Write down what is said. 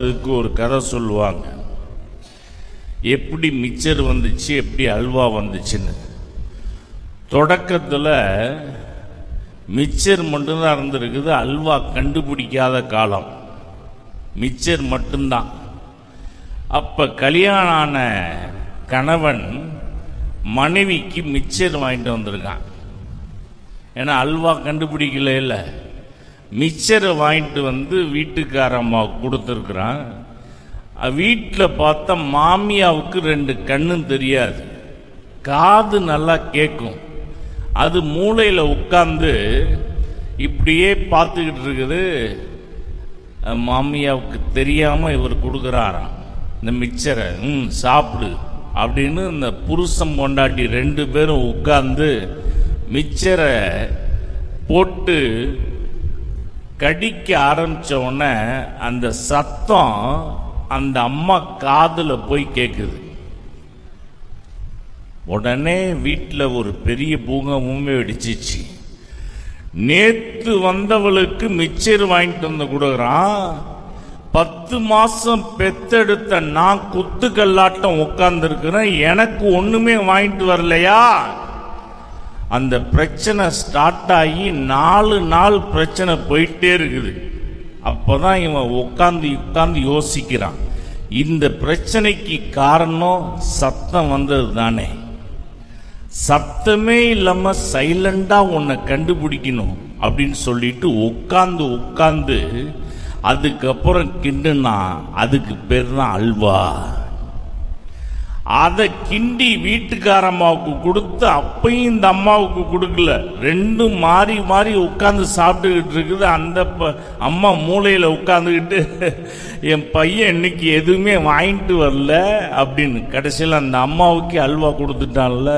அதுக்கு ஒரு கதை சொல்லுவாங்க, எப்படி மிச்சர் வந்துச்சு, எப்படி அல்வா வந்துச்சுன்னு. தொடக்கத்தில் மிச்சர் மட்டும்தான் இருந்திருக்குது, அல்வா கண்டுபிடிக்காத காலம். மிச்சர் மட்டும்தான். அப்போ கல்யாணம் ஆன கணவன் மனைவிக்கு மிச்சர் வாங்கிட்டு வந்திருக்கான். ஏன்னா அல்வா கண்டுபிடிக்கல. இல்லை, மிச்சரை வாங்கிட்டு வந்து வீட்டுக்காரம்மா கொடுத்துருக்குறான். வீட்டில் பார்த்தா மாமியாவுக்கு 2 கண்ணும் தெரியாது, காது நல்லா கேட்கும். அது மூளையில் உட்கார்ந்து இப்படியே பார்த்துக்கிட்டு இருக்குது. மாமியாவுக்கு தெரியாமல் இவர் கொடுக்குறாராம் இந்த மிச்சரை. சாப்பிடு அப்படின்னு இந்த புருஷன் பொண்டாட்டி 2 பேரும் உட்கார்ந்து மிச்சரை போட்டு கடிக்க ஆரம்பிச்ச உடனே அந்த சத்தம் அந்த அம்மா காதுல போய் கேட்குது. உடனே வீட்டில் ஒரு பெரிய பூகம்பமே வெடிச்சிச்சு. நேத்து வந்தவளுக்கு மிச்சர் வாங்கிட்டு வந்து கொடுக்குறான். 10 மாசம் பெத்தெடுத்த நான் குத்துக்கல்லாட்டம் உட்கார்ந்து இருக்கிறேன், எனக்கு ஒண்ணுமே வாங்கிட்டு வரலையா? அந்த பிரச்சனை ஸ்டார்ட் ஆகி 4 நாள் பிரச்சனை போயிட்டே இருக்குது. அப்போதான் இவன் உட்கார்ந்து யோசிக்கிறான், இந்த பிரச்சனைக்கு காரணம் சத்தம் வந்தது தானே. சத்தமே இல்லாம சைலண்டா உன்னை கண்டுபிடிக்கணும் அப்படின்னு சொல்லிட்டு உட்கார்ந்து அதுக்கப்புறம் கிண்டுனா அதுக்கு பேர் தான் அல்வா. அதை கிண்டி வீட்டுக்காரம்மாவுக்கு கொடுத்து அப்பையும் இந்த அம்மாவுக்கு கொடுக்கல. 2 மாறி மாறி உட்கார்ந்து சாப்பிட்டுக்கிட்டு இருக்குது. அந்த அம்மா மூளையில் உட்காந்துக்கிட்டு என் பையன் இன்னைக்கு எதுவுமே வாங்கிட்டு வரல அப்படின்னு கடைசியில் அந்த அம்மாவுக்கு அல்வா கொடுத்துட்டான்ல.